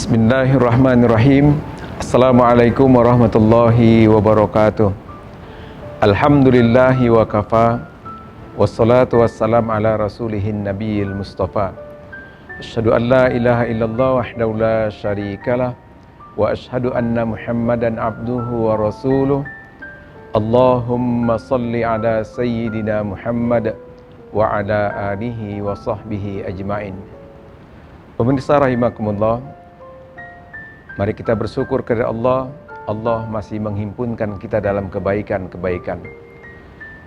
Bismillahirrahmanirrahim. Assalamualaikum warahmatullahi wabarakatuh. Alhamdulillahi wa kafa. Wassalatu wassalam ala rasulihin nabiyil mustafa. Asyhadu an la ilaha illallah wahdahu la syarikalah. Wa asyhadu anna muhammadan abduhu wa rasuluh. Allahumma salli ala sayyidina Muhammad wa ala alihi wa sahbihi ajmain. Pemirsa rahimakumullah, mari kita bersyukur kepada Allah. Allah masih menghimpunkan kita dalam kebaikan-kebaikan.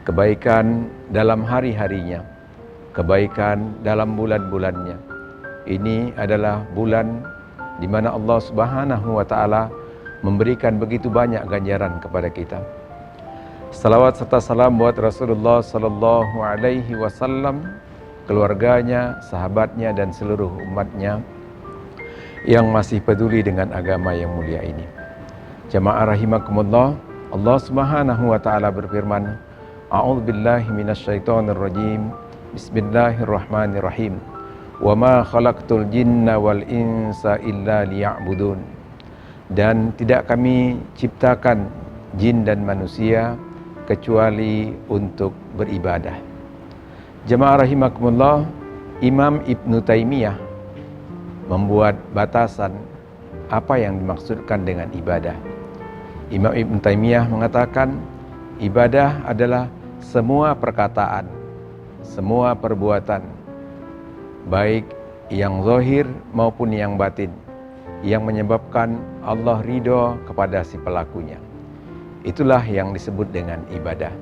Kebaikan dalam hari-harinya, kebaikan dalam bulan-bulannya. Ini adalah bulan di mana Allah Subhanahu wa taala memberikan begitu banyak ganjaran kepada kita. Salawat serta salam buat Rasulullah sallallahu alaihi wasallam, keluarganya, sahabatnya dan seluruh umatnya yang masih peduli dengan agama yang mulia ini. Jamaah rahimakumullah, Allah Subhanahu wa taala berfirman, A'udzubillahi minasyaitonirrajim. Bismillahirrahmanirrahim. Wa ma khalaqtul jinna wal insa illa liya'budun. Dan tidak kami ciptakan jin dan manusia kecuali untuk beribadah. Jamaah rahimakumullah, Imam Ibnu Taimiyah membuat batasan apa yang dimaksudkan dengan ibadah. Imam Ibnu Taimiyah mengatakan ibadah adalah semua perkataan, semua perbuatan, baik yang zahir maupun yang batin, yang menyebabkan Allah ridho kepada si pelakunya. Itulah yang disebut dengan ibadah.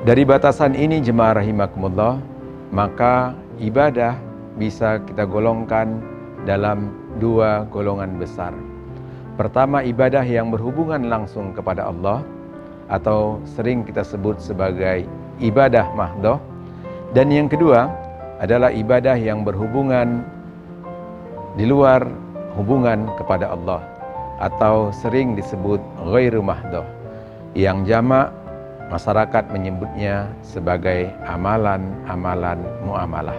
Dari batasan ini jemaah rahimakumullah, maka ibadah bisa kita golongkan dalam dua golongan besar. Pertama, ibadah yang berhubungan langsung kepada Allah atau sering kita sebut sebagai ibadah mahdhah. Dan yang kedua adalah ibadah yang berhubungan di luar hubungan kepada Allah atau sering disebut ghairu mahdhah, yang jamak masyarakat menyebutnya sebagai amalan-amalan muamalah.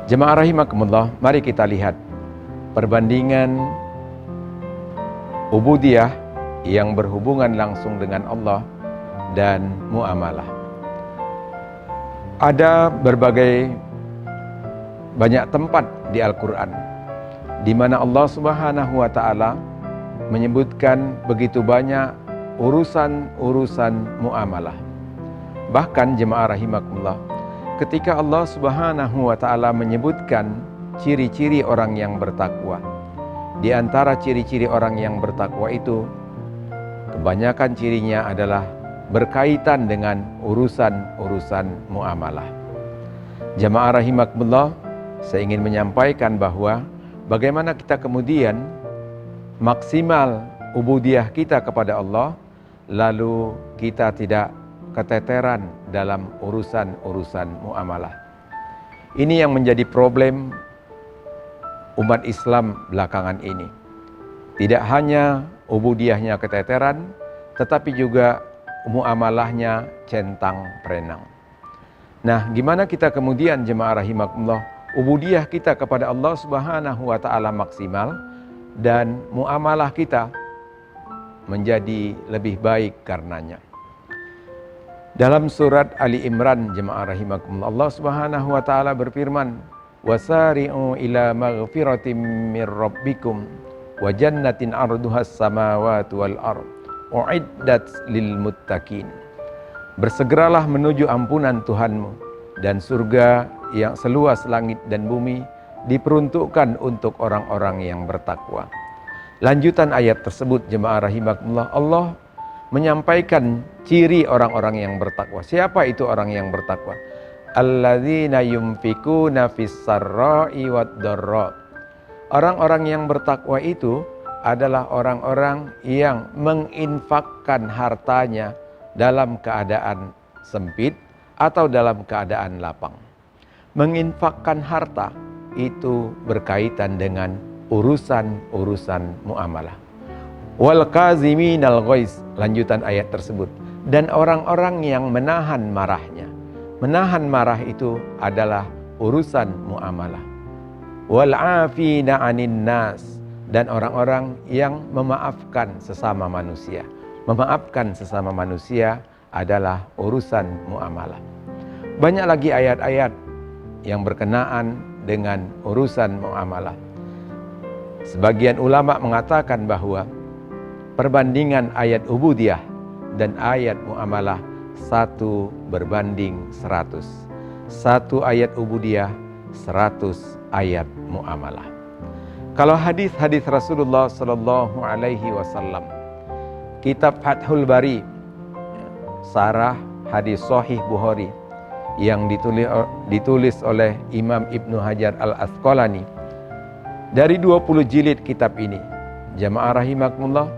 Jemaah rahimakumullah, mari kita lihat perbandingan ubudiyah yang berhubungan langsung dengan Allah dan muamalah. Ada berbagai banyak tempat di Al-Quran di mana Allah Subhanahu wa taala menyebutkan begitu banyak urusan-urusan muamalah. Bahkan jemaah rahimakumullah, ketika Allah Subhanahu wa taala menyebutkan ciri-ciri orang yang bertakwa, di antara ciri-ciri orang yang bertakwa itu kebanyakan cirinya adalah berkaitan dengan urusan-urusan muamalah. Jemaah rahimakumullah, saya ingin menyampaikan bahwa bagaimana kita kemudian maksimal ubudiyah kita kepada Allah, lalu kita tidak keteteran dalam urusan-urusan muamalah. Ini yang menjadi problem umat Islam belakangan ini. Tidak hanya ubudiyahnya keteteran, tetapi juga muamalahnya centang perenang. Nah, gimana kita kemudian jemaah rahimakumullah ubudiyah kita kepada Allah Subhanahu wa taala maksimal dan muamalah kita menjadi lebih baik karenanya. Dalam surat Ali Imran jemaah rahimakumullah, Allah Subhanahu wa taala berfirman, wasari'u ila maghfiratin mir rabbikum wa jannatin 'arduhas samawati wal ard u'iddat lil muttaqin. Bersegeralah menuju ampunan Tuhanmu dan surga yang seluas langit dan bumi diperuntukkan untuk orang-orang yang bertakwa. Lanjutan ayat tersebut jemaah rahimakumullah, Allah menyampaikan ciri orang-orang yang bertakwa. Siapa itu orang yang bertakwa? Alladzina yunfikuna fis sarra'i wad dharra. Orang-orang yang bertakwa itu adalah orang-orang yang menginfakkan hartanya dalam keadaan sempit atau dalam keadaan lapang. Menginfakkan harta itu berkaitan dengan urusan-urusan muamalah. Wal kaziminal ghaiz, lanjutan ayat tersebut, dan orang-orang yang menahan marahnya. Menahan marah itu adalah urusan muamalah. wal 'afina 'anin nas, dan orang-orang yang memaafkan sesama manusia. Memaafkan sesama manusia adalah urusan muamalah. Banyak lagi ayat-ayat yang berkenaan dengan urusan muamalah. Sebagian ulama mengatakan bahwa perbandingan ayat ubudiyah dan ayat muamalah 1:100. 1 ayat ubudiyah, 100 ayat muamalah. Kalau hadis-hadis Rasulullah Sallallahu Alaihi Wasallam, kitab Fathul Bari, sarah hadis Sahih Bukhari yang ditulis oleh Imam Ibnu Hajar Al-Asqalani, dari 20 jilid kitab ini, jamaah rahimakumullah,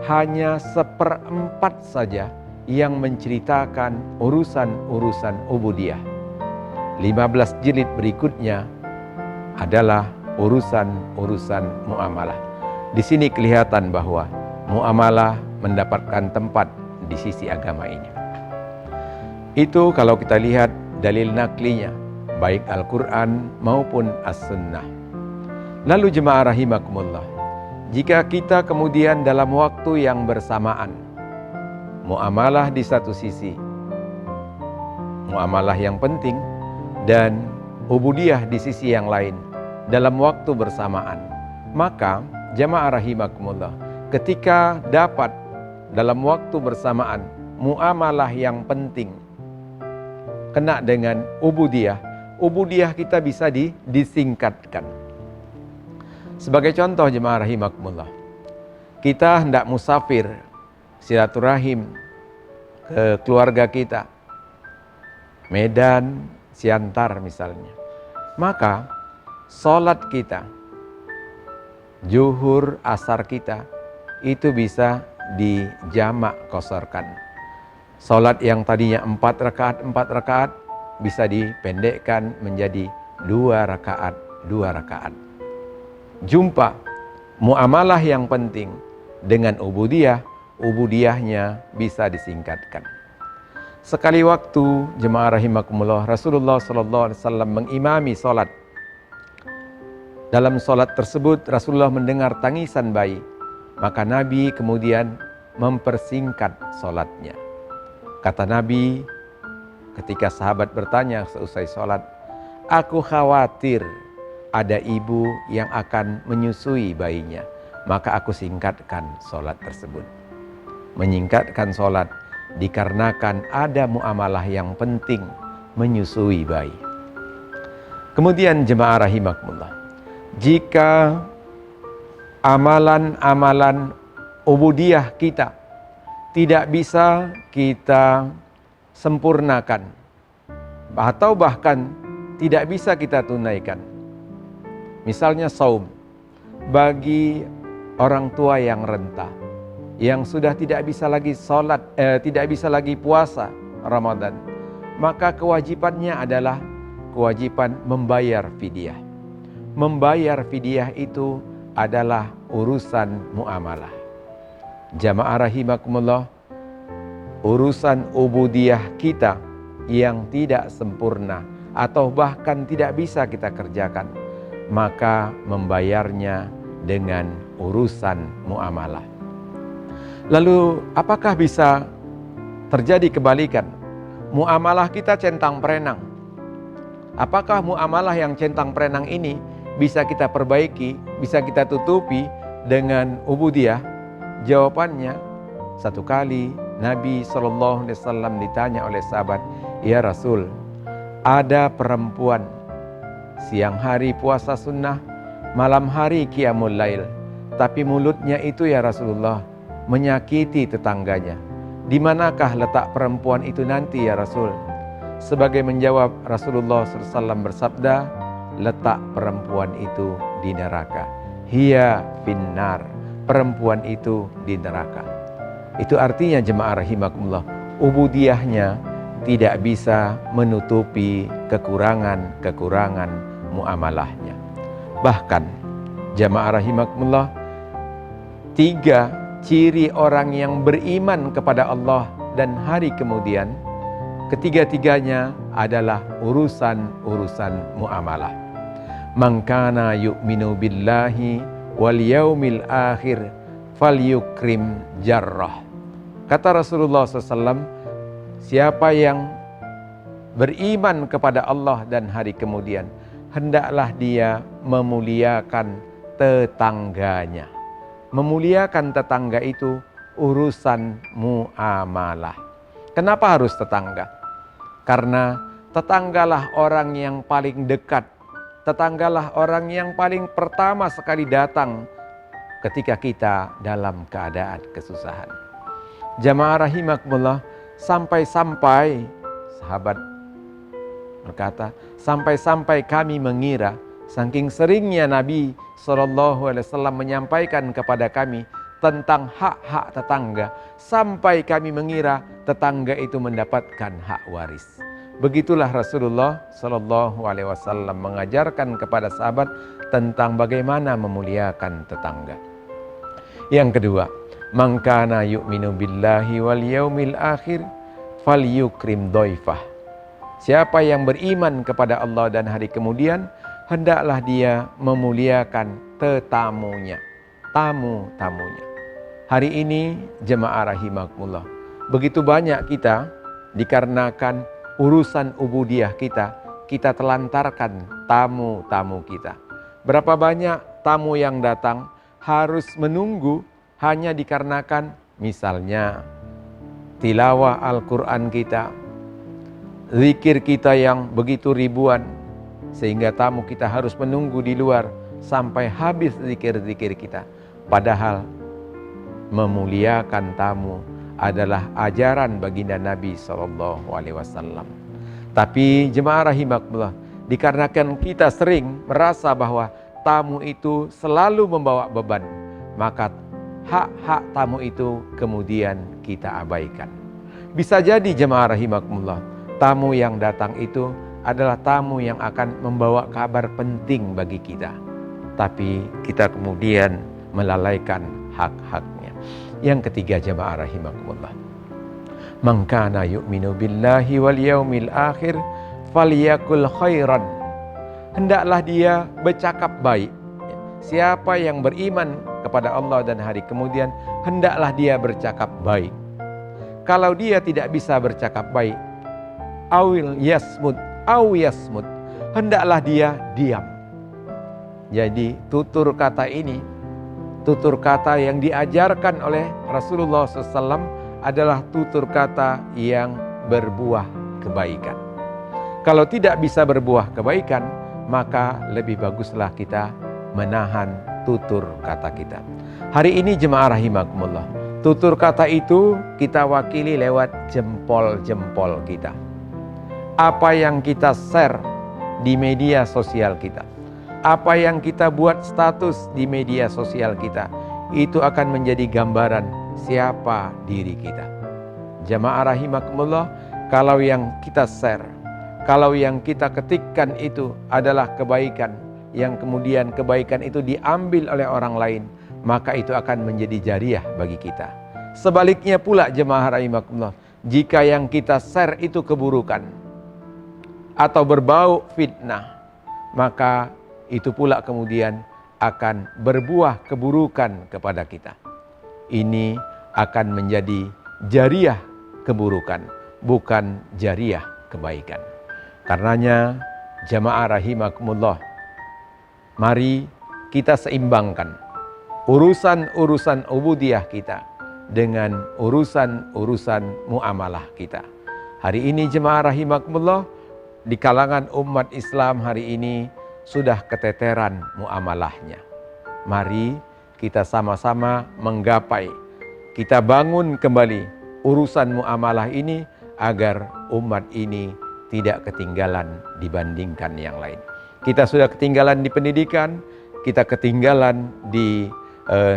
hanya 1/4 saja yang menceritakan urusan-urusan ubudiyah. 15 jilid berikutnya adalah urusan-urusan muamalah. Di sini kelihatan bahwa muamalah mendapatkan tempat di sisi agama ini. Itu kalau kita lihat dalil naklinya, baik Al-Quran maupun As-Sunnah. Lalu jemaah rahimakumullah, jika kita kemudian dalam waktu yang bersamaan, muamalah di satu sisi, muamalah yang penting, dan ubudiyah di sisi yang lain, dalam waktu bersamaan, maka jamaah rahimakumullah, ketika dapat dalam waktu bersamaan muamalah yang penting kena dengan ubudiyah, ubudiyah kita bisa disingkatkan. Sebagai contoh jemaah rahimakumullah, kita hendak musafir silaturahim ke keluarga kita, Medan, Siantar misalnya, maka sholat kita, zuhur, asar kita, itu bisa dijamak kosorkan. Sholat yang tadinya 4 rakaat bisa dipendekkan menjadi 2 rakaat. Jumpa muamalah yang penting dengan ubudiyah, ubudiyahnya bisa disingkatkan. Sekali waktu jemaah rahimakumullah, Rasulullah SAW mengimami sholat. Dalam sholat tersebut Rasulullah mendengar tangisan bayi, maka Nabi kemudian mempersingkat sholatnya. Kata Nabi ketika sahabat bertanya seusai sholat, "Aku khawatir ada ibu yang akan menyusui bayinya, maka aku singkatkan sholat tersebut." Menyingkatkan sholat dikarenakan ada muamalah yang penting, menyusui bayi. Kemudian jemaah rahimakumullah, jika amalan-amalan ubudiyah kita tidak bisa kita sempurnakan, atau bahkan tidak bisa kita tunaikan, misalnya saum, bagi orang tua yang renta, yang sudah tidak bisa lagi tidak bisa lagi puasa Ramadan, maka kewajibannya adalah kewajiban membayar fidyah. Membayar fidyah itu adalah urusan muamalah. Jamaah rahimakumullah, urusan ubudiyah kita yang tidak sempurna atau bahkan tidak bisa kita kerjakan, maka membayarnya dengan urusan muamalah. Lalu apakah bisa terjadi kebalikan? Muamalah kita centang perenang. Apakah muamalah yang centang perenang ini bisa kita perbaiki, bisa kita tutupi dengan ubudiyah? Jawabannya, satu kali Nabi SAW ditanya oleh sahabat, "Ya Rasul, ada perempuan siang hari puasa sunnah, malam hari qiyamul lail, tapi mulutnya itu ya Rasulullah menyakiti tetangganya. Di manakah letak perempuan itu nanti ya Rasul?" Sebagai menjawab, Rasulullah SAW bersabda, "Letak perempuan itu di neraka. Hiya finnar." Perempuan itu di neraka. Itu artinya jemaah rahimakumullah, ubudiyahnya tidak bisa menutupi kekurangan-kekurangan muamalahnya. Bahkan jemaah rahimakumullah, 3 ciri orang yang beriman kepada Allah dan hari kemudian, ketiga-tiganya adalah urusan-urusan muamalah. Man kana yu'minu billahi wal yaumil akhir falyukrim jarrah. Kata Rasulullah SAW, siapa yang beriman kepada Allah dan hari kemudian, hendaklah dia memuliakan tetangganya. Memuliakan tetangga itu urusan muamalah. Kenapa harus tetangga? Karena tetanggalah orang yang paling dekat. Tetanggalah orang yang paling pertama sekali datang ketika kita dalam keadaan kesusahan. Jamaah rahimakumullah, sampai-sampai sahabat berkata, sampai-sampai kami mengira, saking seringnya Nabi SAW menyampaikan kepada kami tentang hak-hak tetangga, sampai kami mengira tetangga itu mendapatkan hak waris. Begitulah Rasulullah SAW mengajarkan kepada sahabat tentang bagaimana memuliakan tetangga. Yang kedua, man kana yu'minu billahi wal yaumil akhir falyukrim dhaifah. Siapa yang beriman kepada Allah dan hari kemudian, hendaklah dia memuliakan tetamunya, tamu-tamunya. Hari ini jemaah rahimakumullah, begitu banyak kita dikarenakan urusan ubudiyah kita telantarkan tamu-tamu kita. Berapa banyak tamu yang datang harus menunggu hanya dikarenakan misalnya tilawah Al-Quran kita, zikir kita yang begitu ribuan, sehingga tamu kita harus menunggu di luar sampai habis zikir-zikir kita. Padahal memuliakan tamu adalah ajaran baginda Nabi SAW. Tapi jemaah rahimakumullah, dikarenakan kita sering merasa bahwa tamu itu selalu membawa beban, maka hak-hak tamu itu kemudian kita abaikan. Bisa jadi jemaah rahimakumullah, tamu yang datang itu adalah tamu yang akan membawa kabar penting bagi kita, tapi kita kemudian melalaikan hak-haknya. Yang ketiga jemaah rahimakumullah, man kana yu'minu billahi wal yaumil akhir falyakul khairan. Hendaklah dia bercakap baik. Siapa yang beriman kepada Allah dan hari kemudian, hendaklah dia bercakap baik. Kalau dia tidak bisa bercakap baik, awil yasmut aw yasmut, hendaklah dia diam. Jadi tutur kata ini, tutur kata yang diajarkan oleh Rasulullah SAW adalah tutur kata yang berbuah kebaikan. Kalau tidak bisa berbuah kebaikan, maka lebih baguslah kita menahan tutur kata kita. Hari ini jemaah rahimakumullah, tutur kata itu kita wakili lewat jempol-jempol kita. Apa yang kita share di media sosial kita, apa yang kita buat status di media sosial kita, itu akan menjadi gambaran siapa diri kita. Jamaah rahimakumullah, kalau yang kita share, kalau yang kita ketikkan itu adalah kebaikan, yang kemudian kebaikan itu diambil oleh orang lain, maka itu akan menjadi jariah bagi kita. Sebaliknya pula jemaah rahimakumullah, jika yang kita share itu keburukan atau berbau fitnah, maka itu pula kemudian akan berbuah keburukan kepada kita. Ini akan menjadi jariah keburukan, bukan jariah kebaikan. Karenanya jamaah rahimakumullah, mari kita seimbangkan urusan-urusan ubudiyah kita dengan urusan-urusan muamalah kita. Hari ini jemaah rahimakumullah, di kalangan umat Islam hari ini sudah keteteran muamalahnya. Mari kita sama-sama menggapai, kita bangun kembali urusan muamalah ini agar umat ini tidak ketinggalan dibandingkan yang lain. Kita sudah ketinggalan di pendidikan, kita ketinggalan di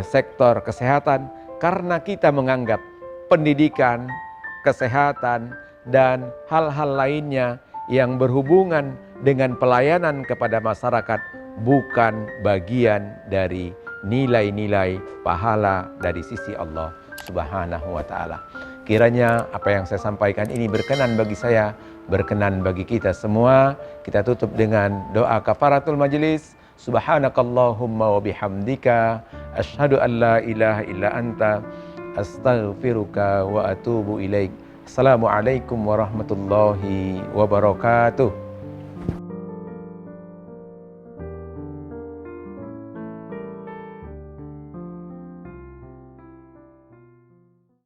sektor kesehatan karena kita menganggap pendidikan, kesehatan, dan hal-hal lainnya yang berhubungan dengan pelayanan kepada masyarakat bukan bagian dari nilai-nilai pahala dari sisi Allah Subhanahu wa ta'ala. Kiranya apa yang saya sampaikan ini berkenan bagi saya, berkenan bagi kita semua. Kita tutup dengan doa kafaratul majlis. Subhanakallahumma wa bihamdika asyhadu an la ilaha illa anta astaghfiruka wa atubu ilaik. Assalamualaikum warahmatullahi wabarakatuh.